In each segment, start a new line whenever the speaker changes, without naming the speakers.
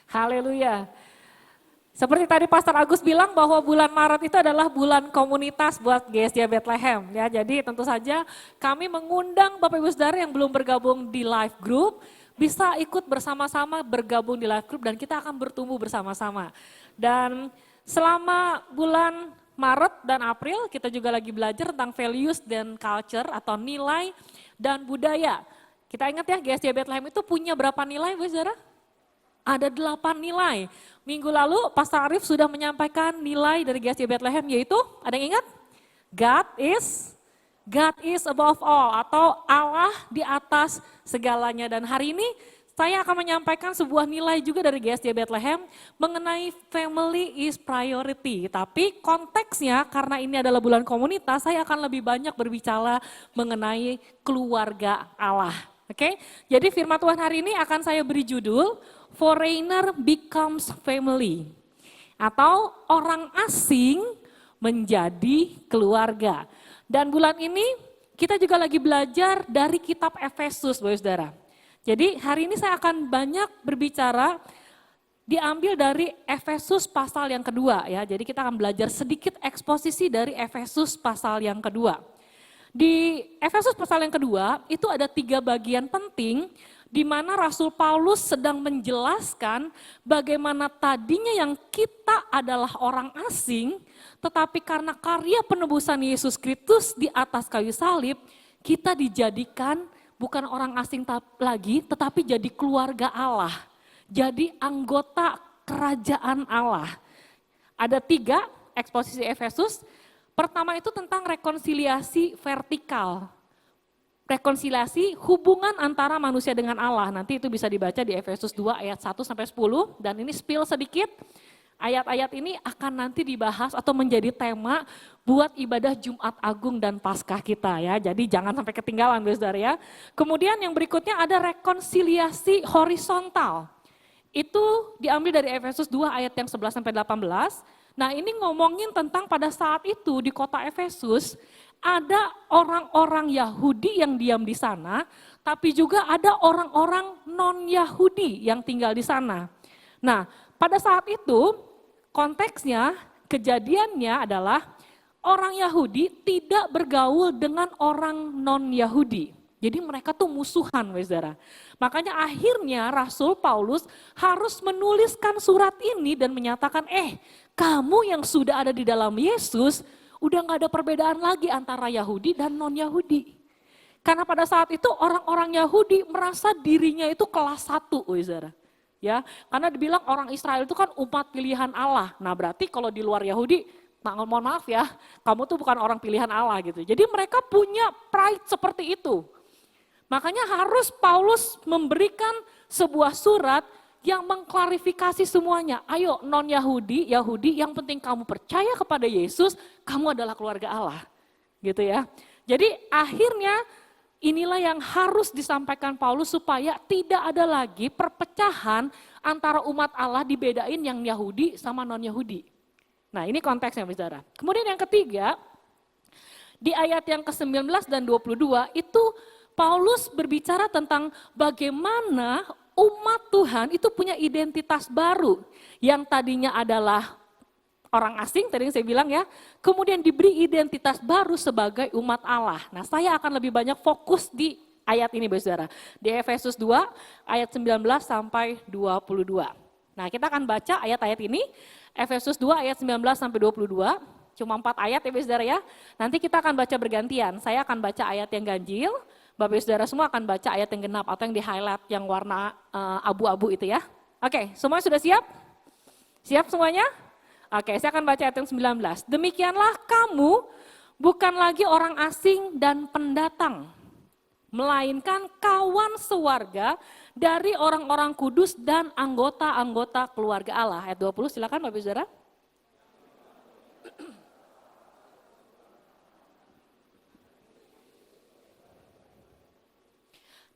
Haleluya. Seperti tadi Pastor Agus bilang bahwa bulan Maret itu adalah bulan komunitas buat GSJ Bethlehem ya. Jadi tentu saja kami mengundang Bapak Ibu Saudara yang belum bergabung di live group bisa ikut bersama-sama bergabung di live group dan kita akan bertumbuh bersama-sama. Dan selama bulan Maret dan April kita juga lagi belajar tentang values dan culture atau nilai dan budaya. Kita ingat ya GSJ Bethlehem itu punya berapa nilai Bu Saudara? Ada 8 nilai. Minggu lalu Pastor Arif sudah menyampaikan nilai dari GSJ Bethlehem yaitu, ada yang ingat? God is above all atau Allah di atas segalanya. Dan hari ini saya akan menyampaikan sebuah nilai juga dari GSJ Bethlehem mengenai family is priority. Tapi konteksnya karena ini adalah bulan komunitas, saya akan lebih banyak berbicara mengenai keluarga Allah. Oke, jadi firman Tuhan hari ini akan saya beri judul Foreigner Becomes Family atau orang asing menjadi keluarga. Dan bulan ini kita juga lagi belajar dari kitab Efesus, Bapak Saudara. Jadi hari ini saya akan banyak berbicara diambil dari Efesus pasal yang kedua ya. Jadi kita akan belajar sedikit eksposisi dari Efesus pasal yang kedua. Di Efesus pasal yang kedua itu ada 3 bagian penting di mana Rasul Paulus sedang menjelaskan bagaimana tadinya yang kita adalah orang asing, tetapi karena karya penebusan Yesus Kristus di atas kayu salib, kita dijadikan bukan orang asing lagi, tetapi jadi keluarga Allah, jadi anggota kerajaan Allah. Ada 3 eksposisi Efesus. Pertama itu tentang rekonsiliasi vertikal. Rekonsiliasi hubungan antara manusia dengan Allah. Nanti itu bisa dibaca di Efesus 2 ayat 1 sampai 10 dan ini spill sedikit. Ayat-ayat ini akan nanti dibahas atau menjadi tema buat ibadah Jumat Agung dan Paskah kita ya. Jadi jangan sampai ketinggalan Saudara ya. Kemudian yang berikutnya ada rekonsiliasi horizontal. Itu diambil dari Efesus 2 ayat yang 11 sampai 18. Nah ini ngomongin tentang pada saat itu di kota Efesus ada orang-orang Yahudi yang diam di sana, tapi juga ada orang-orang non-Yahudi yang tinggal di sana. Nah pada saat itu konteksnya, kejadiannya adalah orang Yahudi tidak bergaul dengan orang non-Yahudi. Jadi mereka tuh musuhan, Saudara. Makanya akhirnya Rasul Paulus harus menuliskan surat ini dan menyatakan, kamu yang sudah ada di dalam Yesus, udah gak ada perbedaan lagi antara Yahudi dan non-Yahudi. Karena pada saat itu orang-orang Yahudi merasa dirinya itu kelas 1, Saudara. Ya, karena dibilang orang Israel itu kan umat pilihan Allah. Nah berarti kalau di luar Yahudi, mohon maaf ya, kamu tuh bukan orang pilihan Allah gitu. Jadi mereka punya pride seperti itu. Makanya harus Paulus memberikan sebuah surat yang mengklarifikasi semuanya. Ayo non-Yahudi, Yahudi, yang penting kamu percaya kepada Yesus, kamu adalah keluarga Allah. Gitu ya. Jadi akhirnya inilah yang harus disampaikan Paulus supaya tidak ada lagi perpecahan antara umat Allah dibedain yang Yahudi sama non-Yahudi. Nah ini konteksnya Saudara. Kemudian yang ketiga, di ayat yang ke-19 dan 22 itu Paulus berbicara tentang bagaimana umat Tuhan itu punya identitas baru yang tadinya adalah orang asing, tadi yang saya bilang ya, kemudian diberi identitas baru sebagai umat Allah. Nah saya akan lebih banyak fokus di ayat ini Saudara, di Efesus 2 ayat 19 sampai 22. Nah kita akan baca ayat-ayat ini, Efesus 2 ayat 19 sampai 22, cuma 4 ayat ya Saudara ya. Nanti kita akan baca bergantian, saya akan baca ayat yang ganjil, Bapak Saudara semua akan baca ayat yang genap atau yang di highlight yang warna abu-abu itu ya. Oke, semuanya sudah siap? Siap semuanya? Oke, saya akan baca ayat yang 19. Demikianlah kamu bukan lagi orang asing dan pendatang, melainkan kawan sewarga dari orang-orang kudus dan anggota-anggota keluarga Allah. Ayat 20 silakan Bapak Saudara.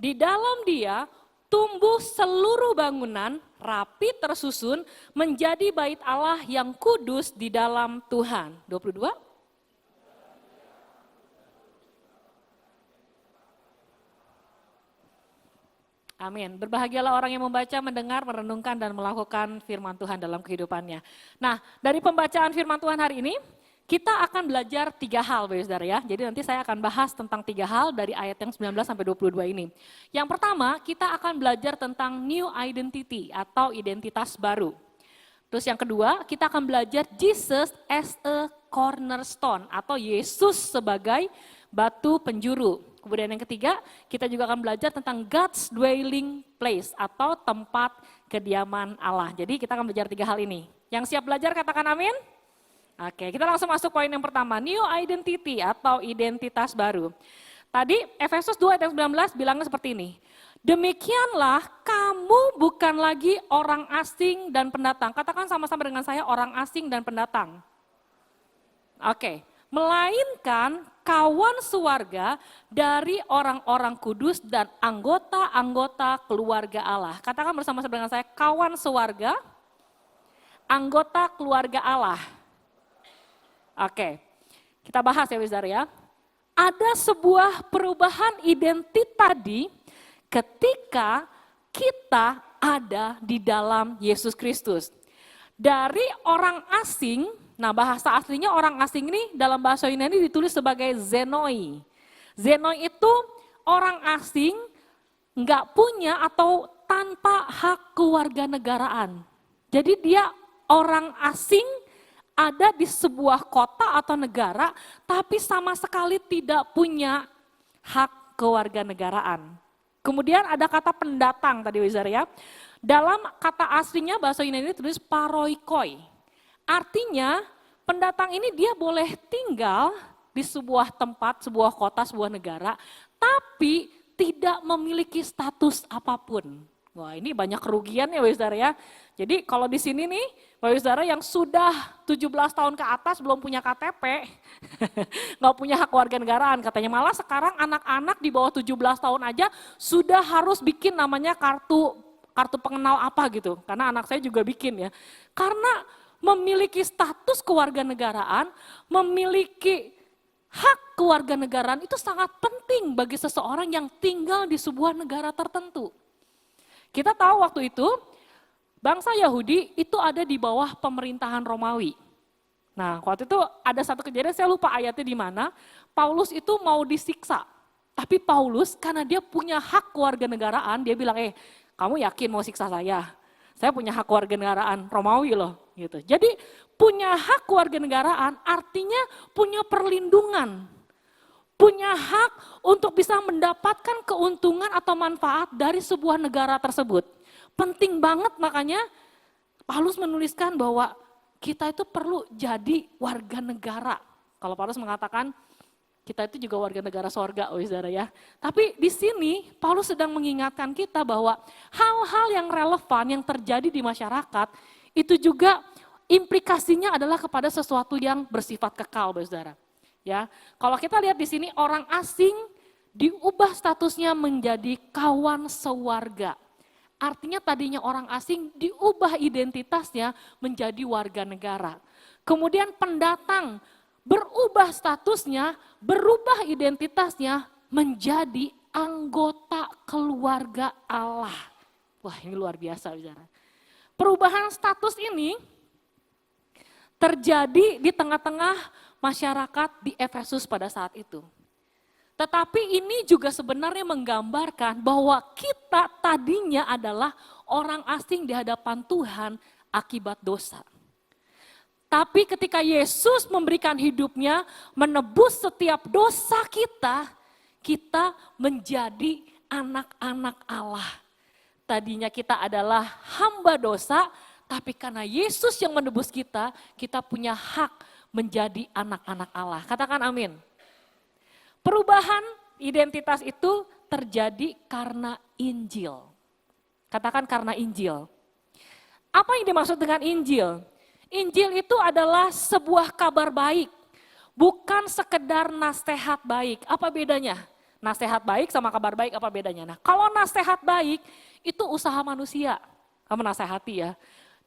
Di dalam Dia tumbuh seluruh bangunan rapi tersusun menjadi bait Allah yang kudus di dalam Tuhan. 22. Amin. Berbahagialah orang yang membaca, mendengar, merenungkan, dan melakukan firman Tuhan dalam kehidupannya. Nah, dari pembacaan firman Tuhan hari ini, kita akan belajar 3 hal, Bapak Saudara ya. Jadi nanti saya akan bahas tentang 3 hal dari ayat yang 19 sampai 22 ini. Yang pertama, kita akan belajar tentang new identity atau identitas baru. Terus yang kedua, kita akan belajar Jesus as a cornerstone atau Yesus sebagai batu penjuru. Kemudian yang ketiga, kita juga akan belajar tentang God's dwelling place atau tempat kediaman Allah. Jadi kita akan belajar 3 hal ini. Yang siap belajar katakan amin. Oke, kita langsung masuk poin yang pertama, new identity atau identitas baru. Tadi Efesus 2 ayat 19 bilangnya seperti ini. Demikianlah kamu bukan lagi orang asing dan pendatang. Katakan sama-sama dengan saya, orang asing dan pendatang. Oke, melainkan kawan sewarga dari orang-orang kudus dan anggota-anggota keluarga Allah. Katakan bersama-sama dengan saya, kawan sewarga, anggota keluarga Allah. Oke, kita bahas ya Saudara ya. Ada sebuah perubahan identitas tadi ketika kita ada di dalam Yesus Kristus. Dari orang asing, nah bahasa aslinya orang asing ini dalam bahasa Yunani ditulis sebagai Zenoi. Zenoi itu orang asing nggak punya atau tanpa hak kewarganegaraan. Jadi dia orang asing ada di sebuah kota atau negara, tapi sama sekali tidak punya hak kewarganegaraan. Kemudian ada kata pendatang tadi Wizar ya. Dalam kata aslinya bahasa Yunani tulis paroikoi. Artinya pendatang ini dia boleh tinggal di sebuah tempat, sebuah kota, sebuah negara, tapi tidak memiliki status apapun. Wah ini banyak kerugian ya Wizar ya. Jadi kalau di sini nih, Bapak Saudara yang sudah 17 tahun ke atas belum punya KTP, nggak punya hak warganegaraan katanya. Malah sekarang anak-anak di bawah 17 tahun aja sudah harus bikin namanya kartu pengenal apa gitu. Karena anak saya juga bikin ya. Karena memiliki status kewarganegaraan, memiliki hak kewarganegaraan itu sangat penting bagi seseorang yang tinggal di sebuah negara tertentu. Kita tahu waktu itu, bangsa Yahudi itu ada di bawah pemerintahan Romawi. Nah, waktu itu ada satu kejadian, saya lupa ayatnya di mana, Paulus itu mau disiksa. Tapi Paulus karena dia punya hak kewarganegaraan, dia bilang, kamu yakin mau siksa saya? Saya punya hak kewarganegaraan Romawi loh. Gitu. Jadi punya hak kewarganegaraan artinya punya perlindungan. Punya hak untuk bisa mendapatkan keuntungan atau manfaat dari sebuah negara tersebut. Penting banget makanya Paulus menuliskan bahwa kita itu perlu jadi warga negara. Kalau Paulus mengatakan kita itu juga warga negara sorga, saudara ya. Tapi di sini Paulus sedang mengingatkan kita bahwa hal-hal yang relevan yang terjadi di masyarakat itu juga implikasinya adalah kepada sesuatu yang bersifat kekal, saudara. Ya, kalau kita lihat di sini orang asing diubah statusnya menjadi kawan sewarga. Artinya tadinya orang asing diubah identitasnya menjadi warga negara. Kemudian pendatang berubah statusnya, berubah identitasnya menjadi anggota keluarga Allah. Wah ini luar biasa saudara. Perubahan status ini terjadi di tengah-tengah masyarakat di Efesus pada saat itu. Tetapi ini juga sebenarnya menggambarkan bahwa kita tadinya adalah orang asing di hadapan Tuhan akibat dosa. Tapi ketika Yesus memberikan hidupnya, menebus setiap dosa kita, kita menjadi anak-anak Allah. Tadinya kita adalah hamba dosa, tapi karena Yesus yang menebus kita, kita punya hak menjadi anak-anak Allah. Katakan amin. Perubahan identitas itu terjadi karena Injil. Katakan karena Injil. Apa yang dimaksud dengan Injil? Injil itu adalah sebuah kabar baik, bukan sekedar nasihat baik. Apa bedanya? Nasihat baik sama kabar baik apa bedanya? Nah, kalau nasihat baik itu usaha manusia. Kamu nasihati ya.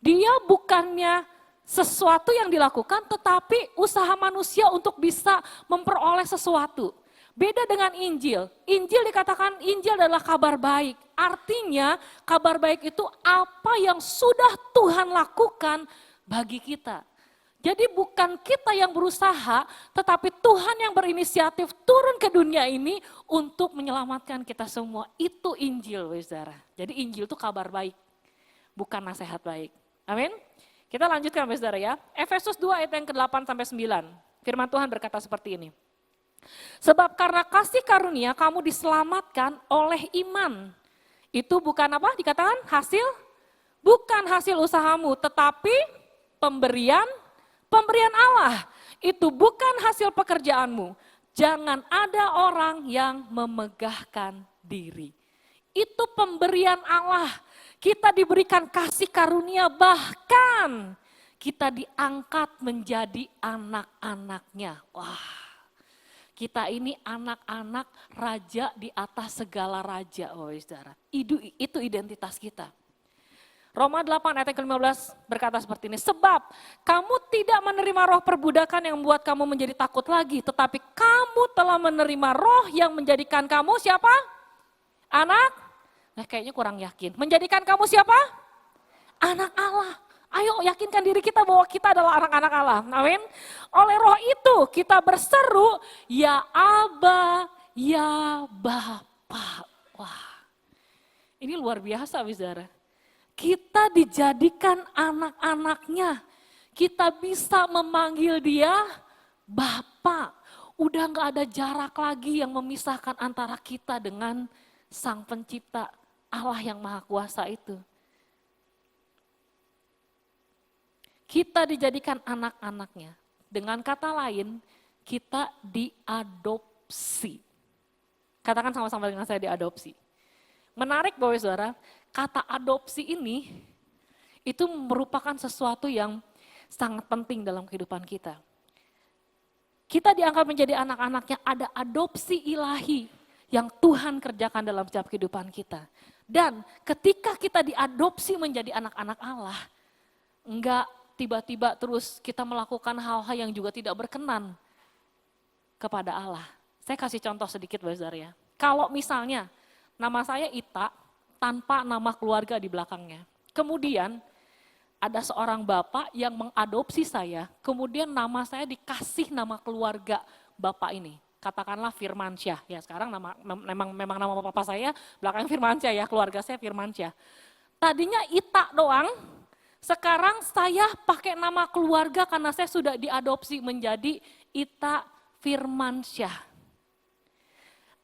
Dia bukannya sesuatu yang dilakukan tetapi usaha manusia untuk bisa memperoleh sesuatu. Beda dengan Injil. Injil dikatakan Injil adalah kabar baik. Artinya kabar baik itu apa yang sudah Tuhan lakukan bagi kita. Jadi bukan kita yang berusaha, tetapi Tuhan yang berinisiatif turun ke dunia ini untuk menyelamatkan kita semua. Itu Injil, saudara. Jadi Injil itu kabar baik, bukan nasihat baik. Amin. Kita lanjutkan, saudara ya. Efesus 2 ayat yang ke-8 sampai 9. Firman Tuhan berkata seperti ini. Sebab karena kasih karunia kamu diselamatkan oleh iman. Itu bukan apa dikatakan hasil? Bukan hasil usahamu, tetapi pemberian Allah. Itu bukan hasil pekerjaanmu. Jangan ada orang yang memegahkan diri. Itu pemberian Allah. Kita diberikan kasih karunia, bahkan kita diangkat menjadi anak-anaknya. Wah. Kita ini anak-anak raja di atas segala raja, saudara. Itu identitas kita. Roma 8 ayat ke-15 berkata seperti ini. Sebab kamu tidak menerima roh perbudakan yang membuat kamu menjadi takut lagi. Tetapi kamu telah menerima roh yang menjadikan kamu siapa? Anak? Kayaknya kurang yakin. Menjadikan kamu siapa? Anak Allah. Ayo yakinkan diri kita bahwa kita adalah anak-anak Allah. Amin. Oleh roh itu kita berseru, ya Aba, ya Bapa. Wah, ini luar biasa, saudara. Kita dijadikan anak-anaknya. Kita bisa memanggil dia Bapa. Udah gak ada jarak lagi yang memisahkan antara kita dengan Sang Pencipta, Allah yang Maha Kuasa itu. Kita dijadikan anak-anaknya. Dengan kata lain, kita diadopsi. Katakan sama-sama dengan saya, diadopsi. Menarik bahwa saudara, kata adopsi ini itu merupakan sesuatu yang sangat penting dalam kehidupan kita. Kita dianggap menjadi anak-anaknya, ada adopsi ilahi yang Tuhan kerjakan dalam setiap kehidupan kita. Dan ketika kita diadopsi menjadi anak-anak Allah, enggak tiba-tiba terus kita melakukan hal-hal yang juga tidak berkenan kepada Allah. Saya kasih contoh sedikit, saudara ya. Kalau misalnya nama saya Ita tanpa nama keluarga di belakangnya. Kemudian ada seorang bapak yang mengadopsi saya, kemudian nama saya dikasih nama keluarga bapak ini. Katakanlah Firmansyah. Ya sekarang memang nama bapak saya belakang Firmansyah ya, keluarga saya Firmansyah. Tadinya Ita doang. Sekarang saya pakai nama keluarga karena saya sudah diadopsi menjadi Ita Firmansyah.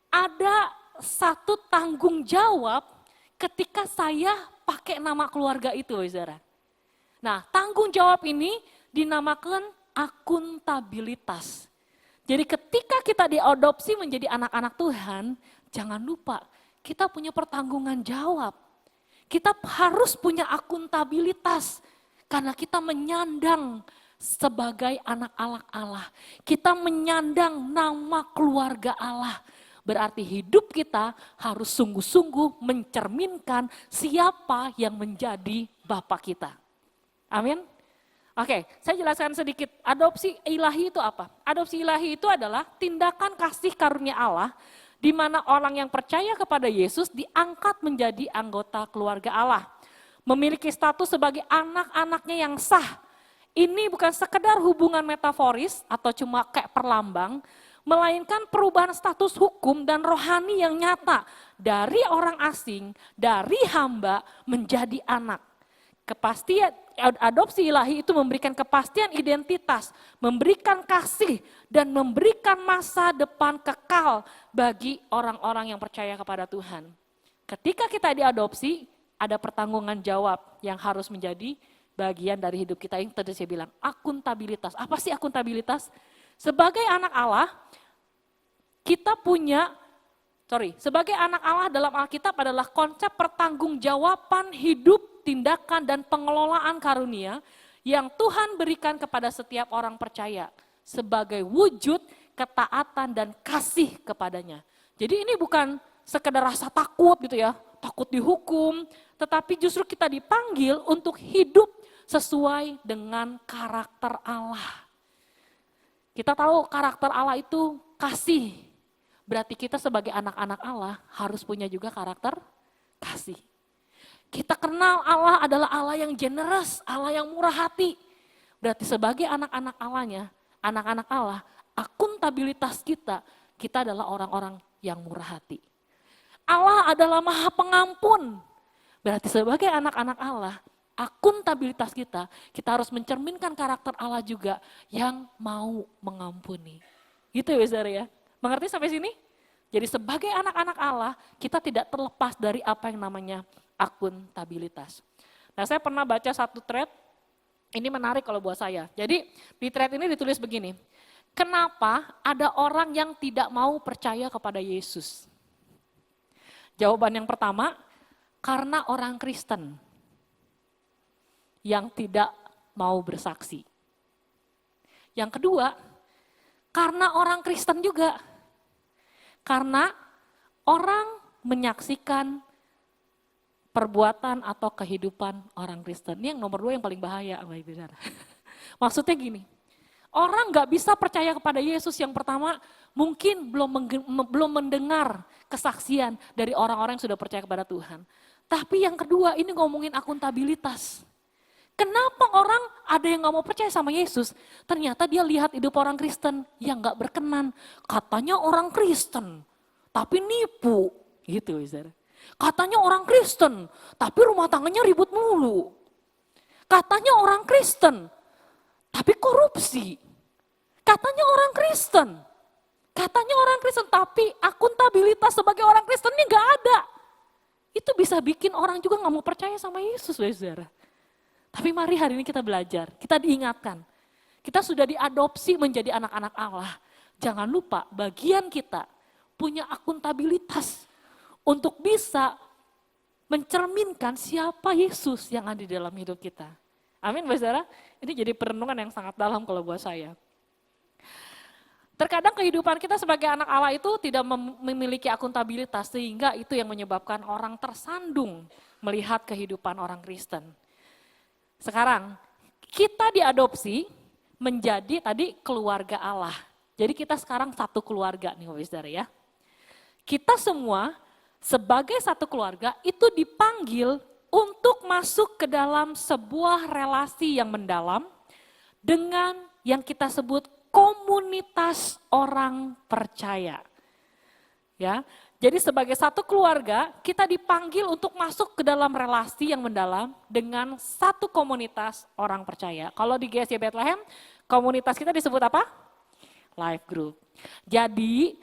Ada satu tanggung jawab ketika saya pakai nama keluarga itu, saudara. Nah, tanggung jawab ini dinamakan akuntabilitas. Jadi ketika kita diadopsi menjadi anak-anak Tuhan, jangan lupa kita punya pertanggungan jawab. Kita harus punya akuntabilitas karena kita menyandang sebagai anak-anak Allah. Kita menyandang nama keluarga Allah. Berarti hidup kita harus sungguh-sungguh mencerminkan siapa yang menjadi Bapa kita. Amin. Oke, saya jelaskan sedikit. Adopsi ilahi itu apa? Adopsi ilahi itu adalah tindakan kasih karunia Allah di mana orang yang percaya kepada Yesus diangkat menjadi anggota keluarga Allah. Memiliki status sebagai anak-anaknya yang sah. Ini bukan sekedar hubungan metaforis atau cuma kayak perlambang, melainkan perubahan status hukum dan rohani yang nyata dari orang asing, dari hamba menjadi anak. Kepastian adopsi ilahi itu memberikan kepastian identitas, memberikan kasih, dan memberikan masa depan kekal bagi orang-orang yang percaya kepada Tuhan. Ketika kita diadopsi, ada pertanggungan jawab yang harus menjadi bagian dari hidup kita. Yang tadi saya bilang, akuntabilitas. Apa sih akuntabilitas? Sebagai anak Allah, kita sebagai anak Allah dalam Alkitab adalah konsep pertanggungjawaban hidup, tindakan, dan pengelolaan karunia yang Tuhan berikan kepada setiap orang percaya sebagai wujud ketaatan dan kasih kepadanya. Jadi ini bukan sekedar rasa takut gitu ya, takut dihukum, tetapi justru kita dipanggil untuk hidup sesuai dengan karakter Allah. Kita tahu karakter Allah itu kasih, berarti kita sebagai anak-anak Allah harus punya juga karakter kasih. Kita kenal Allah adalah Allah yang generous, Allah yang murah hati. Berarti sebagai anak-anak Allahnya, anak-anak Allah, akuntabilitas kita, kita adalah orang-orang yang murah hati. Allah adalah Maha Pengampun. Berarti sebagai anak-anak Allah, akuntabilitas kita harus mencerminkan karakter Allah juga yang mau mengampuni. Gitu ya saudara ya. Mengerti sampai sini? Jadi sebagai anak-anak Allah, kita tidak terlepas dari apa yang namanya akuntabilitas. Nah, saya pernah baca satu thread, ini menarik kalau buat saya. Jadi di thread ini ditulis begini, kenapa ada orang yang tidak mau percaya kepada Yesus? Jawaban yang pertama, karena orang Kristen yang tidak mau bersaksi. Yang kedua, karena orang Kristen juga. Karena orang menyaksikan perbuatan atau kehidupan orang Kristen. Ini yang nomor 2 yang paling bahaya. Maksudnya gini, orang gak bisa percaya kepada Yesus yang pertama mungkin belum mendengar kesaksian dari orang-orang yang sudah percaya kepada Tuhan. Tapi yang kedua ini ngomongin akuntabilitas. Kenapa orang ada yang gak mau percaya sama Yesus? Ternyata dia lihat hidup orang Kristen yang gak berkenan. Katanya orang Kristen, tapi nipu. Gitu, saudara. Katanya orang Kristen, tapi rumah tangganya ribut mulu. Katanya orang Kristen, tapi korupsi. Katanya orang Kristen, tapi akuntabilitas sebagai orang Kristen ini gak ada. Itu bisa bikin orang juga gak mau percaya sama Yesus, saudara. Tapi mari hari ini kita belajar, kita diingatkan. Kita sudah diadopsi menjadi anak-anak Allah. Jangan lupa bagian kita punya akuntabilitas untuk bisa mencerminkan siapa Yesus yang ada di dalam hidup kita. Amin, saudara. Ini jadi perenungan yang sangat dalam kalau buat saya. Terkadang kehidupan kita sebagai anak Allah itu tidak memiliki akuntabilitas sehingga itu yang menyebabkan orang tersandung melihat kehidupan orang Kristen. Sekarang kita diadopsi menjadi tadi keluarga Allah. Jadi kita sekarang satu keluarga nih saudara ya. Kita semua sebagai satu keluarga itu dipanggil untuk masuk ke dalam sebuah relasi yang mendalam dengan yang kita sebut komunitas orang percaya. Ya. Jadi sebagai satu keluarga, kita dipanggil untuk masuk ke dalam relasi yang mendalam dengan satu komunitas orang percaya. Kalau di GSY Bethlehem, komunitas kita disebut apa? Life Group. Jadi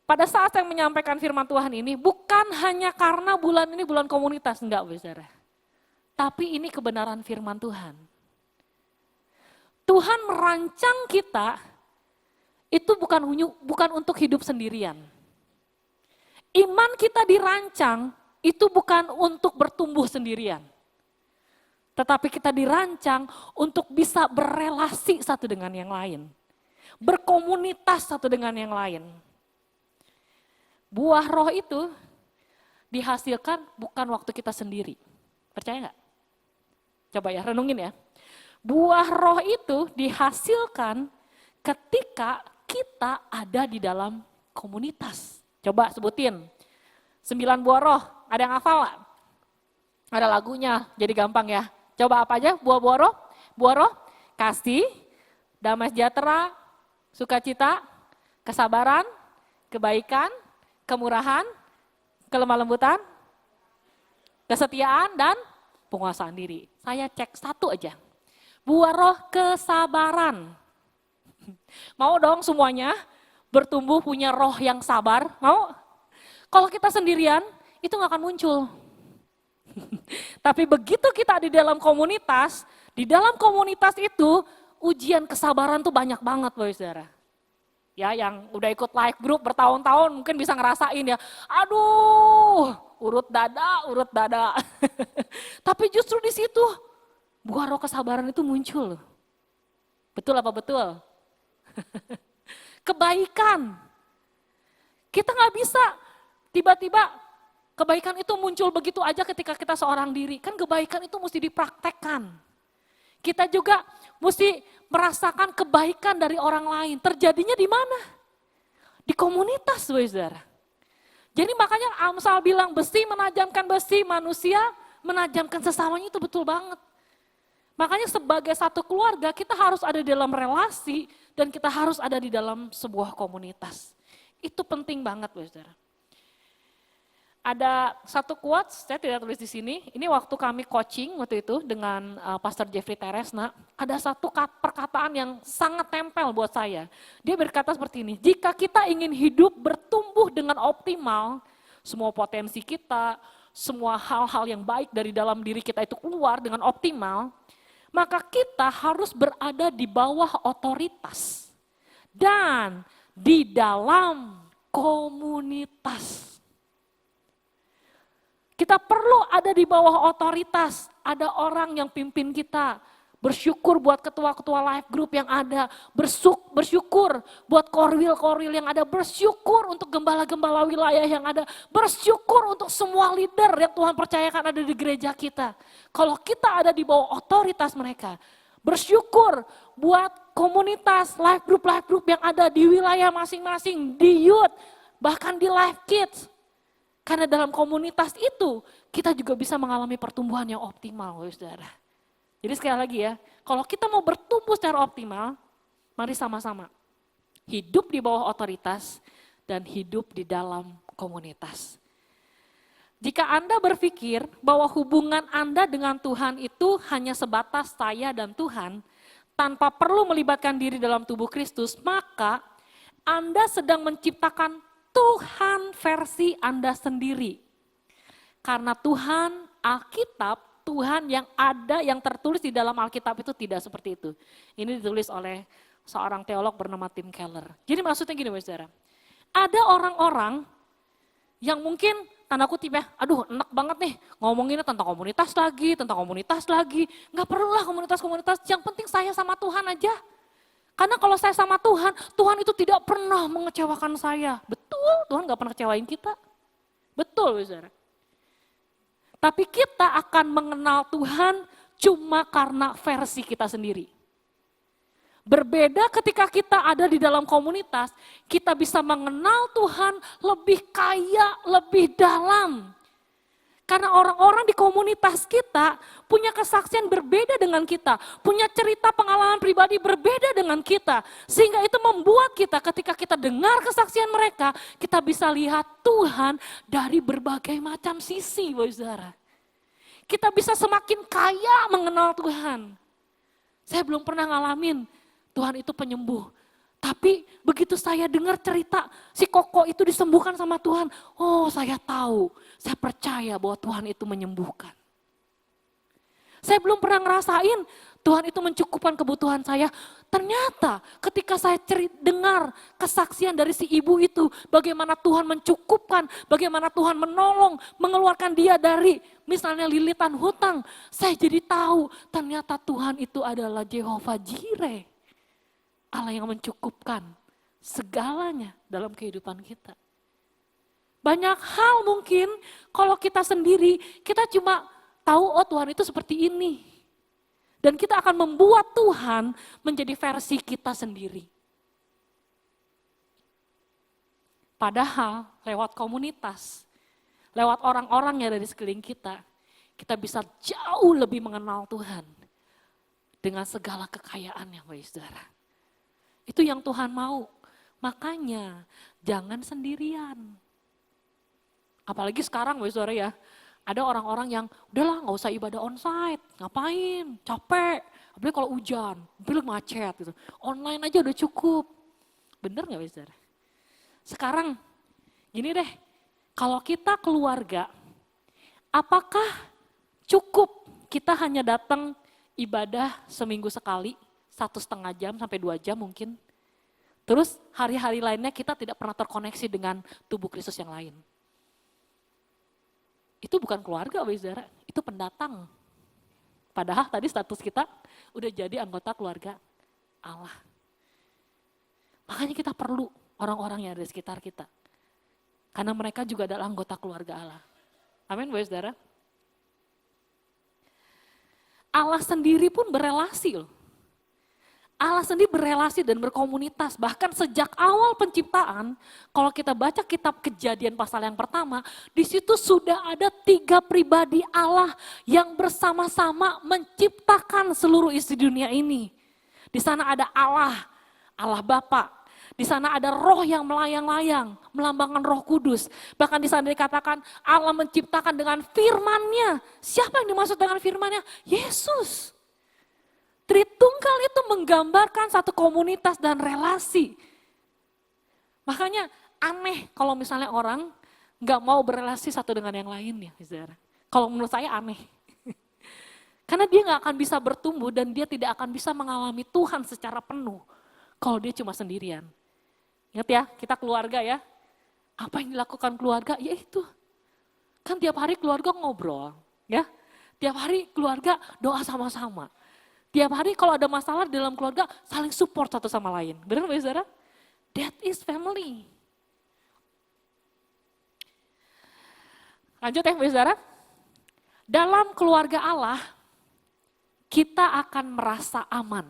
pada saat saya menyampaikan firman Tuhan ini, bukan hanya karena bulan ini bulan komunitas, enggak saudara. Tapi ini kebenaran firman Tuhan. Tuhan merancang kita, itu bukan untuk hidup sendirian. Iman kita dirancang itu bukan untuk bertumbuh sendirian. Tetapi kita dirancang untuk bisa berelasi satu dengan yang lain. Berkomunitas satu dengan yang lain. Buah roh itu dihasilkan bukan waktu kita sendiri. Percaya nggak? Coba ya renungin ya. Buah roh itu dihasilkan ketika kita ada di dalam komunitas. Coba sebutin, 9 buah roh, ada yang hafal gak? Ada lagunya, jadi gampang ya. Coba apa aja buah-buah roh? Buah roh, kasih, damai sejahtera, sukacita, kesabaran, kebaikan, kemurahan, kelemah lembutan, kesetiaan, dan penguasaan diri. Saya cek satu aja, buah roh kesabaran. Mau dong semuanya? Bertumbuh punya roh yang sabar, mau? Kalau kita sendirian, itu gak akan muncul. Tapi begitu kita di dalam komunitas itu, ujian kesabaran tuh banyak banget saudara. Ya yang udah ikut life group bertahun-tahun mungkin bisa ngerasain ya, aduh urut dada. Tapi justru di situ, buah roh kesabaran itu muncul. Betul apa betul? Kebaikan. Kita gak bisa tiba-tiba kebaikan itu muncul begitu aja ketika kita seorang diri. Kan kebaikan itu mesti dipraktekkan. Kita juga mesti merasakan kebaikan dari orang lain. Terjadinya di mana? Di komunitas, saudara. Jadi makanya Amsal bilang besi menajamkan besi, manusia menajamkan sesamanya, itu betul banget. Makanya sebagai satu keluarga kita harus ada di dalam relasi dan kita harus ada di dalam sebuah komunitas. Itu penting banget, saudara. Ada satu quotes, saya tidak tulis di sini, ini waktu kami coaching waktu itu dengan Pastor Jeffrey Teresna, ada satu perkataan yang sangat tempel buat saya. Dia berkata seperti ini, jika kita ingin hidup bertumbuh dengan optimal, semua potensi kita, semua hal-hal yang baik dari dalam diri kita itu keluar dengan optimal, maka kita harus berada di bawah otoritas dan di dalam komunitas. Kita perlu ada di bawah otoritas, ada orang yang pimpin kita. Bersyukur buat ketua-ketua life group yang ada, bersyukur buat korwil-korwil yang ada, bersyukur untuk gembala-gembala wilayah yang ada, bersyukur untuk semua leader yang Tuhan percayakan ada di gereja kita. Kalau kita ada di bawah otoritas mereka, bersyukur buat komunitas life group yang ada di wilayah masing-masing, di youth, bahkan di life kids. Karena dalam komunitas itu kita juga bisa mengalami pertumbuhan yang optimal, saudara. Jadi sekali lagi ya, kalau kita mau bertumbuh secara optimal, mari sama-sama hidup di bawah otoritas dan hidup di dalam komunitas. Jika Anda berpikir bahwa hubungan Anda dengan Tuhan itu hanya sebatas saya dan Tuhan, tanpa perlu melibatkan diri dalam tubuh Kristus, maka Anda sedang menciptakan Tuhan versi Anda sendiri. Karena Tuhan Alkitab, Tuhan yang ada, yang tertulis di dalam Alkitab itu tidak seperti itu. Ini ditulis oleh seorang teolog bernama Tim Keller. Jadi maksudnya gini, saudara. Ada orang-orang yang mungkin tanda kutip ya, aduh enak banget nih ngomonginnya tentang komunitas lagi. Nggak perlulah komunitas-komunitas, yang penting saya sama Tuhan aja. Karena kalau saya sama Tuhan, Tuhan itu tidak pernah mengecewakan saya. Betul, Tuhan gak pernah kecewain kita. Betul, saudara. Tapi kita akan mengenal Tuhan cuma karena versi kita sendiri. Berbeda ketika kita ada di dalam komunitas, kita bisa mengenal Tuhan lebih kaya, lebih dalam. Karena orang-orang di komunitas kita punya kesaksian berbeda dengan kita, punya cerita pengalaman pribadi berbeda dengan kita. Sehingga itu membuat kita ketika kita dengar kesaksian mereka, kita bisa lihat Tuhan dari berbagai macam sisi, saudara. Kita bisa semakin kaya mengenal Tuhan. Saya belum pernah ngalamin Tuhan itu penyembuh. Tapi begitu saya dengar cerita si Koko itu disembuhkan sama Tuhan, oh saya tahu, saya percaya bahwa Tuhan itu menyembuhkan. Saya belum pernah ngerasain Tuhan itu mencukupkan kebutuhan saya. Ternyata ketika saya dengar kesaksian dari si ibu itu, bagaimana Tuhan mencukupkan, bagaimana Tuhan menolong, mengeluarkan dia dari misalnya lilitan hutang. Saya jadi tahu ternyata Tuhan itu adalah Jehovah Jireh. Allah yang mencukupkan segalanya dalam kehidupan kita. Banyak hal mungkin kalau kita sendiri, kita cuma tahu oh Tuhan itu seperti ini. Dan kita akan membuat Tuhan menjadi versi kita sendiri. Padahal lewat komunitas, lewat orang-orang yang ada di sekeliling kita, kita bisa jauh lebih mengenal Tuhan dengan segala kekayaannya, saudara. Itu yang Tuhan mau. Makanya jangan sendirian. Apalagi sekarang saudara ya, ada orang-orang yang udahlah gak usah ibadah onsite, ngapain, capek. Apalagi kalau hujan, apalagi macet gitu. Online aja udah cukup. Bener gak saudara? Sekarang gini deh, kalau kita keluarga, apakah cukup kita hanya datang ibadah seminggu sekali? 1,5 jam sampai 2 jam mungkin. Terus hari-hari lainnya kita tidak pernah terkoneksi dengan tubuh Kristus yang lain. Itu bukan keluarga, saudara, itu pendatang. Padahal tadi status kita udah jadi anggota keluarga Allah. Makanya kita perlu orang-orang yang ada di sekitar kita. Karena mereka juga adalah anggota keluarga Allah. Amin, saudara. Allah sendiri pun berelasi loh. Allah sendiri berelasi dan berkomunitas. Bahkan sejak awal penciptaan, kalau kita baca kitab Kejadian pasal yang pertama, di situ sudah ada 3 pribadi Allah yang bersama-sama menciptakan seluruh isi dunia ini. Di sana ada Allah, Allah Bapa. Di sana ada roh yang melayang-layang, melambangkan Roh Kudus. Bahkan di sana dikatakan Allah menciptakan dengan firman-Nya. Siapa yang dimaksud dengan firman-Nya? Yesus. Tritunggal itu menggambarkan satu komunitas dan relasi. Makanya aneh kalau misalnya orang nggak mau berelasi satu dengan yang lainnya. Kalau menurut saya aneh. Karena dia nggak akan bisa bertumbuh dan dia tidak akan bisa mengalami Tuhan secara penuh kalau dia cuma sendirian. Ingat ya, kita keluarga ya. Apa yang dilakukan keluarga? Ya itu. Kan tiap hari keluarga ngobrol, ya. Tiap hari keluarga doa sama-sama. Tiap hari kalau ada masalah di dalam keluarga saling support satu sama lain. Benar Bapak Saudara? That is family. Lanjut ya Bapak Saudara. Dalam keluarga Allah kita akan merasa aman.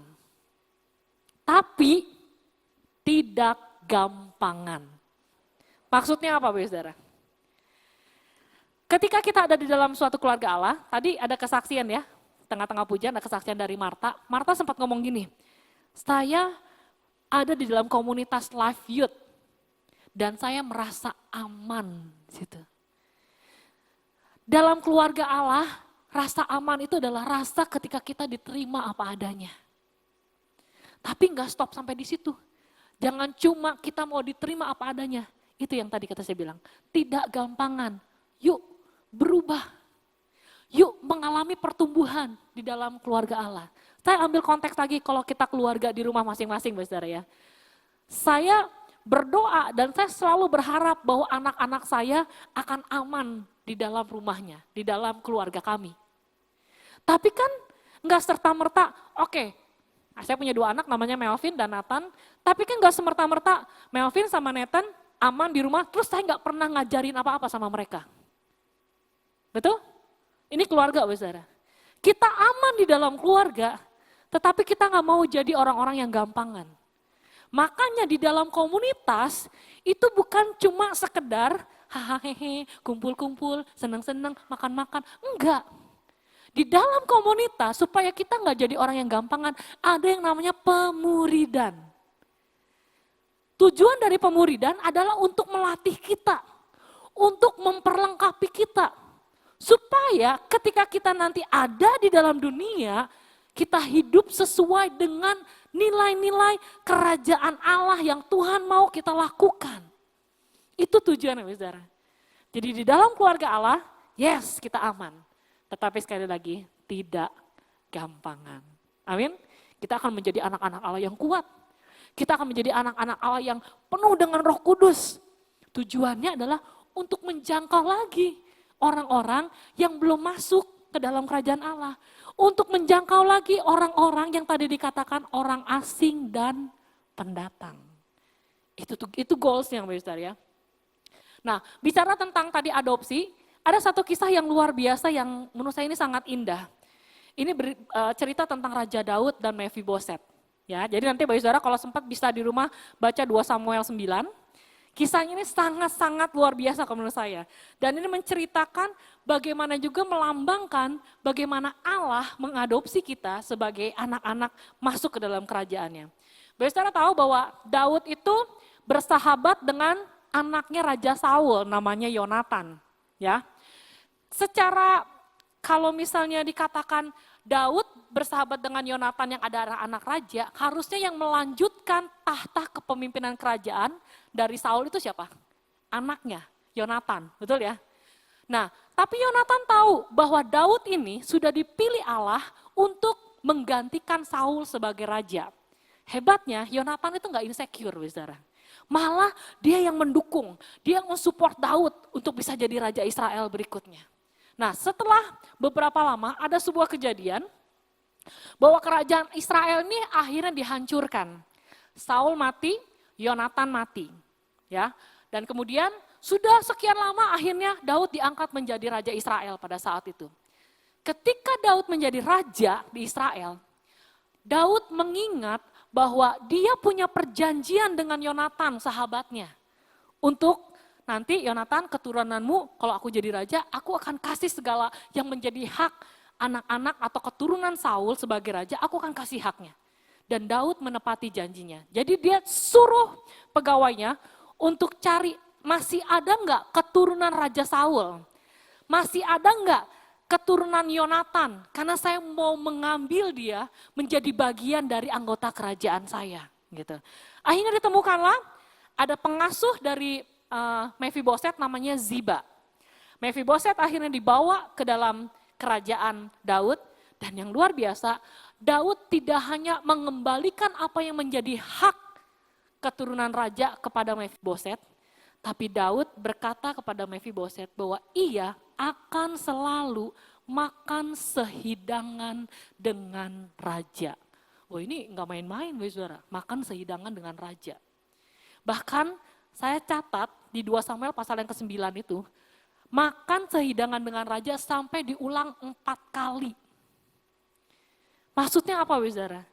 Tapi tidak gampangan. Maksudnya apa Bapak Saudara? Ketika kita ada di dalam suatu keluarga Allah, tadi ada kesaksian ya. Tengah-tengah pujian ada kesaksian dari Marta. Marta sempat ngomong gini, saya ada di dalam komunitas Life Youth dan saya merasa aman. Gitu. Dalam keluarga Allah, rasa aman itu adalah rasa ketika kita diterima apa adanya. Tapi nggak stop sampai di situ. Jangan cuma kita mau diterima apa adanya. Itu yang tadi kata saya bilang, tidak gampangan. Yuk berubah. Yuk mengalami pertumbuhan di dalam keluarga Allah. Saya ambil konteks lagi kalau kita keluarga di rumah masing-masing, Saudara ya. Saya berdoa dan saya selalu berharap bahwa anak-anak saya akan aman di dalam rumahnya, di dalam keluarga kami. Tapi kan nggak serta-merta, oke, saya punya 2 anak namanya Melvin dan Nathan, tapi kan nggak semerta-merta Melvin sama Nathan aman di rumah, terus saya nggak pernah ngajarin apa-apa sama mereka. Betul? Ini keluarga, Saudara. Kita aman di dalam keluarga, tetapi kita nggak mau jadi orang-orang yang gampangan. Makanya di dalam komunitas itu bukan cuma sekedar hahaha, kumpul-kumpul, senang-senang, makan-makan. Enggak. Di dalam komunitas supaya kita nggak jadi orang yang gampangan, ada yang namanya pemuridan. Tujuan dari pemuridan adalah untuk melatih kita, untuk memperlengkapi kita. Supaya ketika kita nanti ada di dalam dunia, kita hidup sesuai dengan nilai-nilai kerajaan Allah yang Tuhan mau kita lakukan. Itu tujuannya, Saudara. Jadi di dalam keluarga Allah, yes kita aman. Tetapi sekali lagi, tidak gampangan. Amin. Kita akan menjadi anak-anak Allah yang kuat. Kita akan menjadi anak-anak Allah yang penuh dengan Roh Kudus. Tujuannya adalah untuk menjangkau lagi orang-orang yang belum masuk ke dalam kerajaan Allah. Untuk menjangkau lagi orang-orang yang tadi dikatakan orang asing dan pendatang. Itu goals yang besar ya. Nah, bicara tentang tadi adopsi, ada satu kisah yang luar biasa yang menurut saya ini sangat indah. Ini cerita tentang Raja Daud dan Mephiboset. Ya, jadi nanti Bapak Saudara kalau sempat bisa di rumah baca 2 Samuel 9. Kisahnya ini sangat-sangat luar biasa menurut saya. Dan ini menceritakan bagaimana juga melambangkan bagaimana Allah mengadopsi kita sebagai anak-anak masuk ke dalam kerajaannya. Bapak Saudara tahu bahwa Daud itu bersahabat dengan anaknya Raja Saul namanya Yonatan. Ya, secara kalau misalnya dikatakan Daud bersahabat dengan Yonatan yang ada anak raja, harusnya yang melanjutkan tahta kepemimpinan kerajaan dari Saul itu siapa? Anaknya, Yonatan, betul ya? Nah, tapi Yonatan tahu bahwa Daud ini sudah dipilih Allah untuk menggantikan Saul sebagai raja. Hebatnya, Yonatan itu nggak insecure, Saudara. Malah dia yang mendukung, dia yang mensupport Daud untuk bisa jadi raja Israel berikutnya. Nah, setelah beberapa lama ada sebuah kejadian bahwa kerajaan Israel ini akhirnya dihancurkan. Saul mati, Yonatan mati. Ya. Dan kemudian sudah sekian lama akhirnya Daud diangkat menjadi raja Israel pada saat itu. Ketika Daud menjadi raja di Israel, Daud mengingat bahwa dia punya perjanjian dengan Yonatan sahabatnya. Untuk nanti Yonatan, keturunanmu kalau aku jadi raja, aku akan kasih segala yang menjadi hak anak-anak atau keturunan Saul sebagai raja, aku akan kasih haknya. Dan Daud menepati janjinya. Jadi dia suruh pegawainya untuk cari masih ada enggak keturunan Raja Saul? Masih ada enggak keturunan Yonatan? Karena saya mau mengambil dia menjadi bagian dari anggota kerajaan saya. Gitu. Akhirnya ditemukanlah ada pengasuh dari Mephiboset namanya Ziba. Mephiboset akhirnya dibawa ke dalam kerajaan Daud. Dan yang luar biasa, Daud tidak hanya mengembalikan apa yang menjadi hak keturunan raja kepada Mephiboset, tapi Daud berkata kepada Mephiboset bahwa ia akan selalu makan sehidangan dengan raja. Oh ini nggak main-main, saudara, makan sehidangan dengan raja. Bahkan saya catat di 2 Samuel pasal yang ke-9 itu, makan sehidangan dengan raja sampai diulang 4 kali. Maksudnya apa, saudara?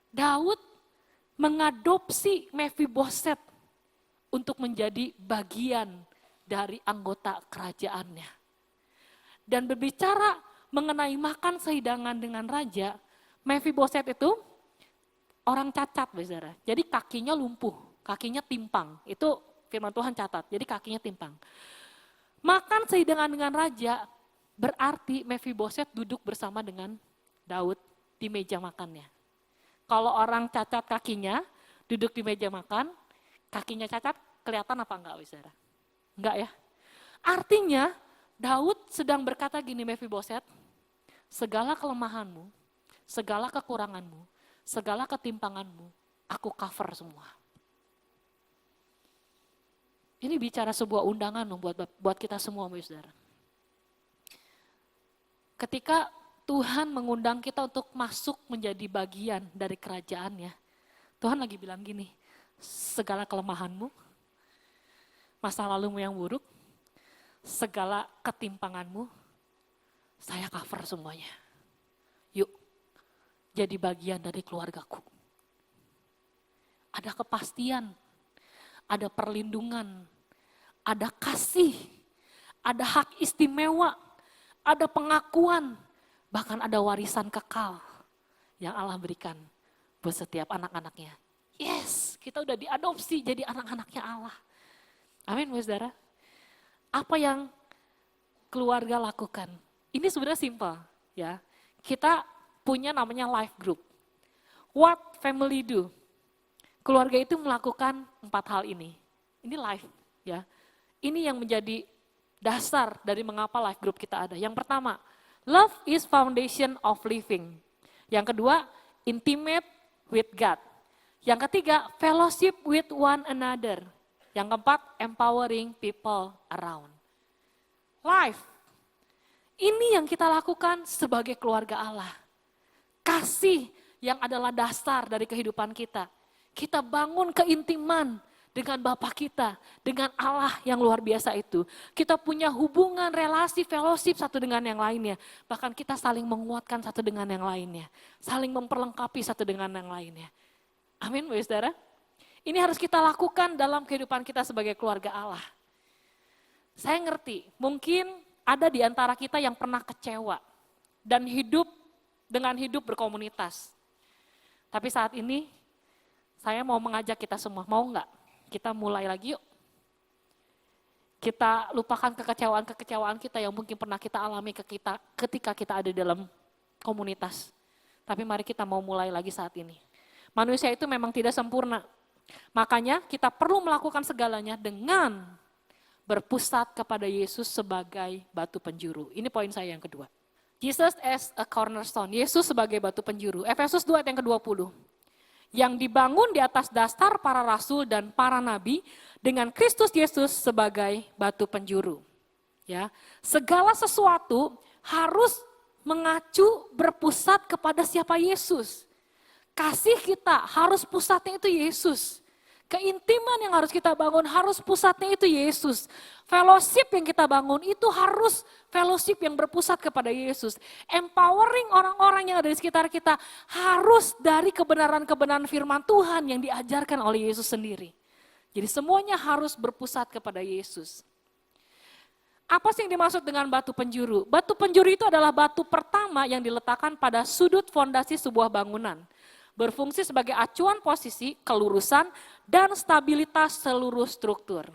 Daud mengadopsi Mephiboset untuk menjadi bagian dari anggota kerajaannya. Dan berbicara mengenai makan sehidangan dengan raja, Mephiboset itu orang cacat, saudara. Jadi kakinya lumpuh, kakinya timpang. Itu firman Tuhan catat, jadi kakinya timpang. Makan sehidangan dengan raja berarti Mephiboset duduk bersama dengan Daud di meja makannya. Kalau orang cacat kakinya, duduk di meja makan, kakinya cacat, kelihatan apa enggak, saudara? Enggak ya? Artinya, Daud sedang berkata gini, Mephiboset, segala kelemahanmu, segala kekuranganmu, segala ketimpanganmu, aku cover semua. Ini bicara sebuah undangan buat kita semua, saudara. Ketika Tuhan mengundang kita untuk masuk menjadi bagian dari kerajaannya. Tuhan lagi bilang gini, segala kelemahanmu, masa lalumu yang buruk, segala ketimpanganmu, saya cover semuanya. Yuk, jadi bagian dari keluargaku. Ada kepastian, ada perlindungan, ada kasih, ada hak istimewa, ada pengakuan, bahkan ada warisan kekal yang Allah berikan buat setiap anak-anaknya. Yes, kita udah diadopsi jadi anak-anaknya Allah. Amin, saudara. Apa yang keluarga lakukan? Ini sebenarnya simpel, ya. Kita punya namanya life group. What family do? Keluarga itu melakukan 4 hal ini. Ini life, ya. Ini yang menjadi dasar dari mengapa life group kita ada. Yang pertama, love is foundation of living. Yang kedua, intimate with God. Yang ketiga, fellowship with one another. Yang keempat, empowering people around. Life. Ini yang kita lakukan sebagai keluarga Allah. Kasih yang adalah dasar dari kehidupan kita. Kita bangun keintiman dengan Bapa kita, dengan Allah yang luar biasa itu. Kita punya hubungan, relasi, fellowship satu dengan yang lainnya. Bahkan kita saling menguatkan satu dengan yang lainnya. Saling memperlengkapi satu dengan yang lainnya. Amin, saudara. Ini harus kita lakukan dalam kehidupan kita sebagai keluarga Allah. Saya ngerti, mungkin ada di antara kita yang pernah kecewa dan hidup dengan hidup berkomunitas. Tapi saat ini, saya mau mengajak kita semua, mau enggak? Kita mulai lagi yuk. Kita lupakan kekecewaan-kekecewaan kita yang mungkin pernah kita alami ketika kita ada dalam komunitas. Tapi mari kita mau mulai lagi saat ini. Manusia itu memang tidak sempurna. Makanya kita perlu melakukan segalanya dengan berpusat kepada Yesus sebagai batu penjuru. Ini poin saya yang kedua. Jesus as a cornerstone. Yesus sebagai batu penjuru. Efesus 2 ayat yang ke-20. Yang dibangun di atas dasar para rasul dan para nabi dengan Kristus Yesus sebagai batu penjuru. Ya, segala sesuatu harus mengacu berpusat kepada siapa Yesus. Kasih kita harus pusatnya itu Yesus. Keintiman yang harus kita bangun, harus pusatnya itu Yesus. Fellowship yang kita bangun itu harus fellowship yang berpusat kepada Yesus. Empowering orang-orang yang ada di sekitar kita harus dari kebenaran-kebenaran firman Tuhan yang diajarkan oleh Yesus sendiri. Jadi semuanya harus berpusat kepada Yesus. Apa sih yang dimaksud dengan batu penjuru? Batu penjuru itu adalah batu pertama yang diletakkan pada sudut fondasi sebuah bangunan. Berfungsi sebagai acuan posisi, kelurusan, dan stabilitas seluruh struktur.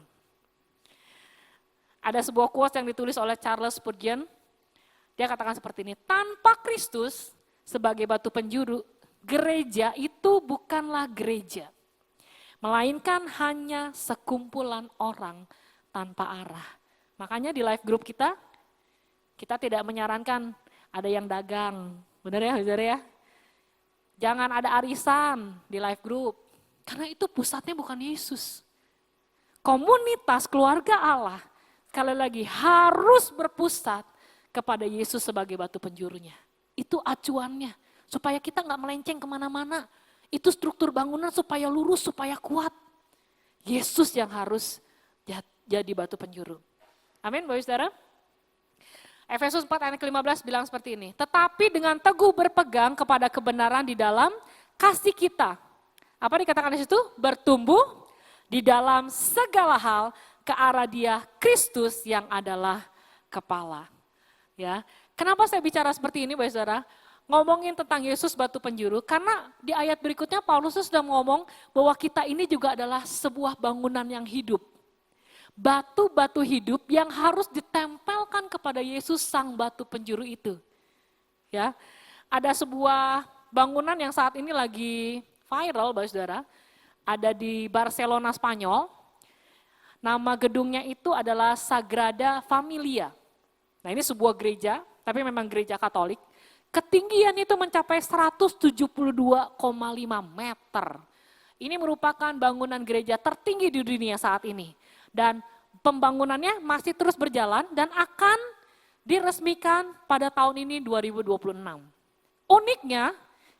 Ada sebuah quote yang ditulis oleh Charles Spurgeon. Dia katakan seperti ini, tanpa Kristus sebagai batu penjuru, gereja itu bukanlah gereja. Melainkan hanya sekumpulan orang tanpa arah. Makanya di live group kita tidak menyarankan ada yang dagang. Benar ya, saudara ya? Jangan ada arisan di live group, karena itu pusatnya bukan Yesus. Komunitas keluarga Allah, sekali lagi harus berpusat kepada Yesus sebagai batu penjurunya. Itu acuannya, supaya kita nggak melenceng kemana-mana. Itu struktur bangunan supaya lurus, supaya kuat. Yesus yang harus jadi batu penjuru. Amin, Bapak Saudara. Efesus 4 ayat 15 bilang seperti ini. Tetapi dengan teguh berpegang kepada kebenaran di dalam kasih kita. Apa dikatakan di situ? Bertumbuh di dalam segala hal ke arah Dia Kristus yang adalah kepala. Ya, kenapa saya bicara seperti ini, Bapak Saudara? Ngomongin tentang Yesus batu penjuru, karena di ayat berikutnya Paulus sudah ngomong bahwa kita ini juga adalah sebuah bangunan yang hidup. Batu-batu hidup yang harus ditempelkan kepada Yesus sang batu penjuru itu. Ya, ada sebuah bangunan yang saat ini lagi viral, Bapak Saudara, ada di Barcelona, Spanyol. Nama gedungnya itu adalah Sagrada Familia. Nah, ini sebuah gereja, tapi memang gereja Katolik. Ketinggian itu mencapai 172,5 meter. Ini merupakan bangunan gereja tertinggi di dunia saat ini. Dan pembangunannya masih terus berjalan dan akan diresmikan pada tahun ini 2026. Uniknya,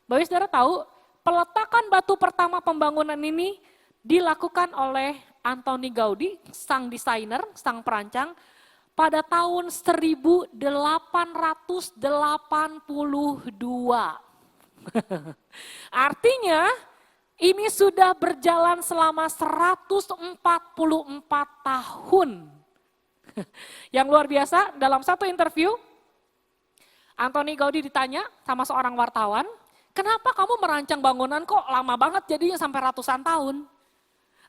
Bapak Saudara tahu, peletakan batu pertama pembangunan ini dilakukan oleh Antoni Gaudi, sang desainer, sang perancang, pada tahun 1882. Artinya, ini sudah berjalan selama 144 tahun. Yang luar biasa, dalam satu interview, Antoni Gaudi ditanya sama seorang wartawan, kenapa kamu merancang bangunan kok lama banget jadinya sampai ratusan tahun?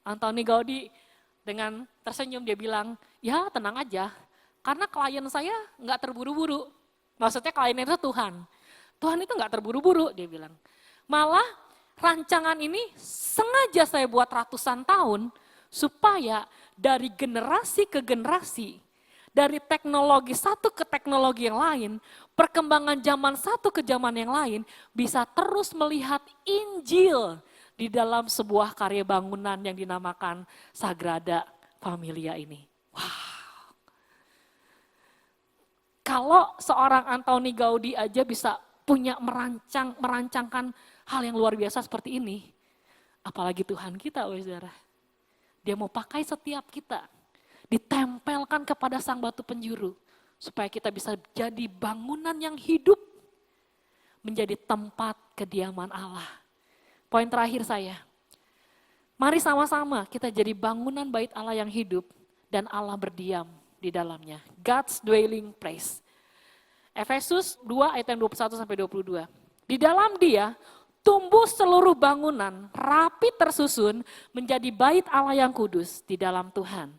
Antoni Gaudi dengan tersenyum dia bilang, ya tenang aja, karena klien saya nggak terburu-buru. Maksudnya klien itu Tuhan. Tuhan itu nggak terburu-buru, dia bilang. Malah rancangan ini sengaja saya buat ratusan tahun supaya dari generasi ke generasi, dari teknologi satu ke teknologi yang lain, perkembangan zaman satu ke zaman yang lain bisa terus melihat Injil di dalam sebuah karya bangunan yang dinamakan Sagrada Familia ini. Wow. Kalau seorang Antoni Gaudi aja bisa punya merancangkan hal yang luar biasa seperti ini, apalagi Tuhan kita, saudara. Dia mau pakai setiap kita, ditempelkan kepada sang batu penjuru, supaya kita bisa jadi bangunan yang hidup, menjadi tempat kediaman Allah. Poin terakhir saya, mari sama-sama kita jadi bangunan bait Allah yang hidup, dan Allah berdiam di dalamnya. God's dwelling place. Efesus 2 ayat 21-22. Di dalam Dia, tumbuh seluruh bangunan, rapi tersusun menjadi bait Allah yang kudus di dalam Tuhan.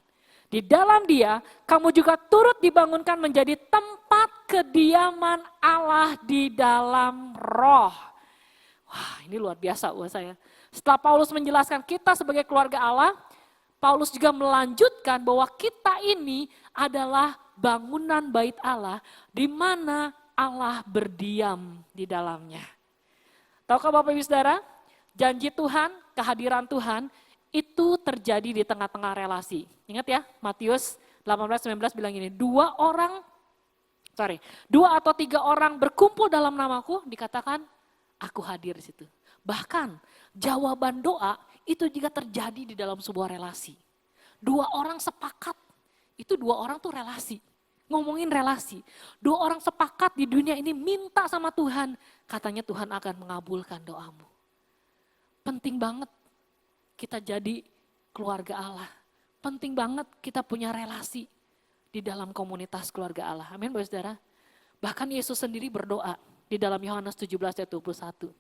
Di dalam Dia, kamu juga turut dibangunkan menjadi tempat kediaman Allah di dalam roh. Wah, ini luar biasa buat saya. Setelah Paulus menjelaskan kita sebagai keluarga Allah, Paulus juga melanjutkan bahwa kita ini adalah bangunan bait Allah di mana Allah berdiam di dalamnya. Tahukah Bapak Ibu Saudara, janji Tuhan, kehadiran Tuhan itu terjadi di tengah-tengah relasi. Ingat ya, Matius 18-19 bilang ini, dua atau tiga orang berkumpul dalam namaku, dikatakan aku hadir di situ. Bahkan jawaban doa itu juga terjadi di dalam sebuah relasi. Dua orang sepakat, itu dua orang tuh relasi. Ngomongin relasi, dua orang sepakat di dunia ini minta sama Tuhan, katanya Tuhan akan mengabulkan doamu. Penting banget kita jadi keluarga Allah. Penting banget kita punya relasi di dalam komunitas keluarga Allah. Amin, Bapak Saudara. Bahkan Yesus sendiri berdoa di dalam Yohanes 17 ayat 21.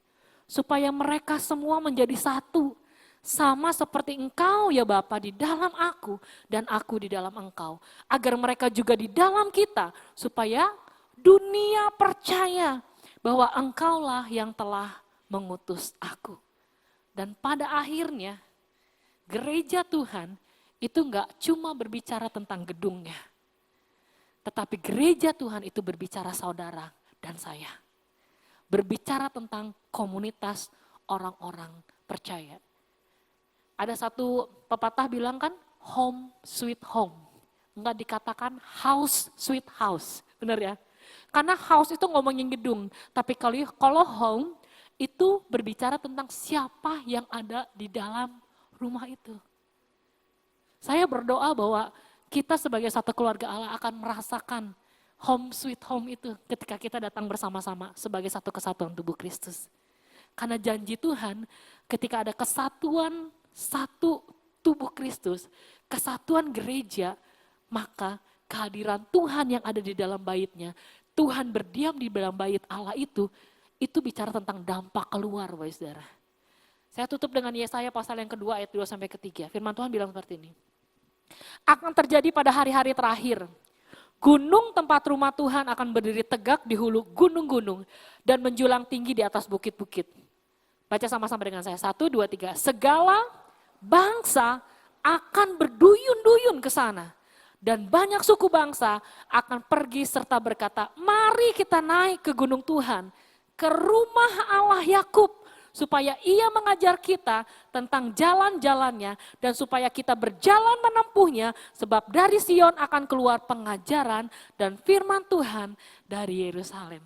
Supaya mereka semua menjadi satu. Sama seperti engkau ya Bapa di dalam aku dan aku di dalam engkau. Agar mereka juga di dalam kita supaya dunia percaya bahwa engkaulah yang telah mengutus aku. Dan pada akhirnya gereja Tuhan itu enggak cuma berbicara tentang gedungnya. Tetapi gereja Tuhan itu berbicara saudara dan saya. Berbicara tentang komunitas orang-orang percaya. Ada satu pepatah bilang kan, home sweet home. Enggak dikatakan house sweet house, benar ya? Karena house itu ngomongin gedung, tapi kalau home itu berbicara tentang siapa yang ada di dalam rumah itu. Saya berdoa bahwa kita sebagai satu keluarga Allah akan merasakan home sweet home itu ketika kita datang bersama-sama sebagai satu kesatuan tubuh Kristus. Karena janji Tuhan ketika ada kesatuan satu tubuh Kristus, kesatuan gereja, maka kehadiran Tuhan yang ada di dalam baitnya, Tuhan berdiam di dalam bait Allah itu bicara tentang dampak keluar, Bapak Saudara. Saya tutup dengan Yesaya pasal yang kedua ayat 2 sampai ketiga. Firman Tuhan bilang seperti ini. Akan terjadi pada hari-hari terakhir. Gunung tempat rumah Tuhan akan berdiri tegak di hulu gunung-gunung dan menjulang tinggi di atas bukit-bukit. Baca sama-sama dengan saya. 1, 2, 3. Segala bangsa akan berduyun-duyun ke sana. Dan banyak suku bangsa akan pergi serta berkata, mari kita naik ke gunung Tuhan, ke rumah Allah Yakub, supaya ia mengajar kita tentang jalan-jalannya, dan supaya kita berjalan menempuhnya, sebab dari Sion akan keluar pengajaran dan firman Tuhan dari Yerusalem.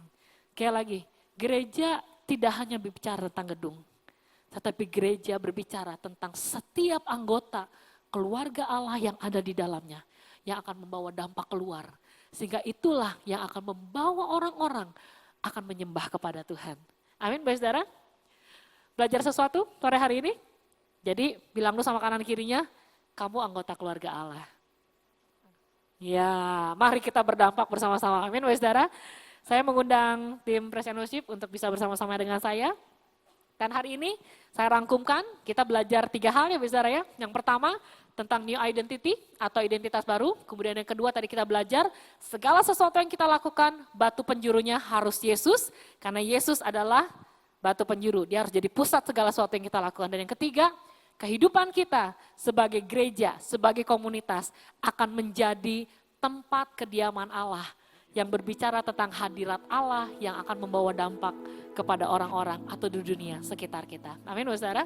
Sekali lagi, gereja tidak hanya berbicara tentang gedung, tetapi gereja berbicara tentang setiap anggota keluarga Allah yang ada di dalamnya, yang akan membawa dampak keluar. Sehingga itulah yang akan membawa orang-orang akan menyembah kepada Tuhan. Amin, Bapak Saudara. Belajar sesuatu sore hari ini? Jadi bilang lu sama kanan kirinya, kamu anggota keluarga Allah. Ya, mari kita berdampak bersama-sama. Amin, Bapak Saudara. Saya mengundang tim Presiden Worship untuk bisa bersama-sama dengan saya. Dan hari ini saya rangkumkan, kita belajar 3 hal ya Bapak Saudara ya. Yang pertama tentang new identity atau identitas baru. Kemudian yang kedua tadi kita belajar segala sesuatu yang kita lakukan, batu penjurunya harus Yesus. Karena Yesus adalah batu penjuru, dia harus jadi pusat segala sesuatu yang kita lakukan. Dan yang ketiga, kehidupan kita sebagai gereja, sebagai komunitas akan menjadi tempat kediaman Allah yang berbicara tentang hadirat Allah yang akan membawa dampak kepada orang-orang atau di dunia sekitar kita. Amin, Bapak Saudara.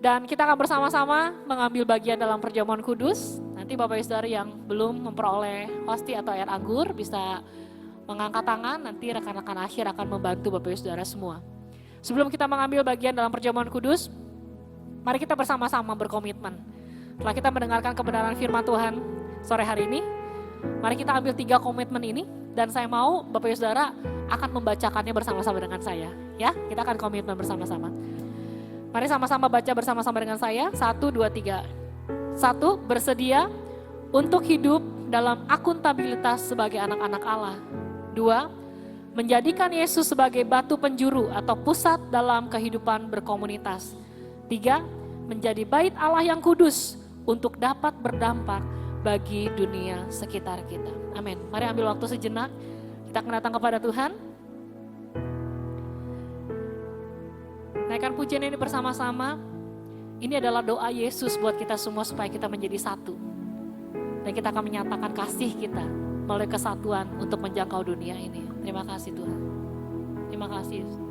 Dan kita akan bersama-sama mengambil bagian dalam perjamuan kudus. Nanti Bapak Saudara yang belum memperoleh hosti atau air anggur bisa mengangkat tangan, nanti rekan-rekan akhir akan membantu Bapak Saudara semua. Sebelum kita mengambil bagian dalam perjamuan kudus, mari kita bersama-sama berkomitmen. Setelah kita mendengarkan kebenaran firman Tuhan sore hari ini, mari kita ambil 3 komitmen ini, dan saya mau Bapak Saudara akan membacakannya bersama-sama dengan saya. Ya, kita akan komitmen bersama-sama. Mari sama-sama baca bersama-sama dengan saya. 1, 2, 3. 1, bersedia untuk hidup dalam akuntabilitas sebagai anak-anak Allah. 2, menjadikan Yesus sebagai batu penjuru atau pusat dalam kehidupan berkomunitas. 3, menjadi bait Allah yang kudus untuk dapat berdampak bagi dunia sekitar kita. Amin. Mari ambil waktu sejenak, kita akan datang kepada Tuhan. Naikkan pujian ini bersama-sama. Ini adalah doa Yesus buat kita semua supaya kita menjadi satu. Dan kita akan menyatakan kasih kita melalui kesatuan untuk menjangkau dunia ini. Terima kasih Tuhan. Terima kasih Yesus.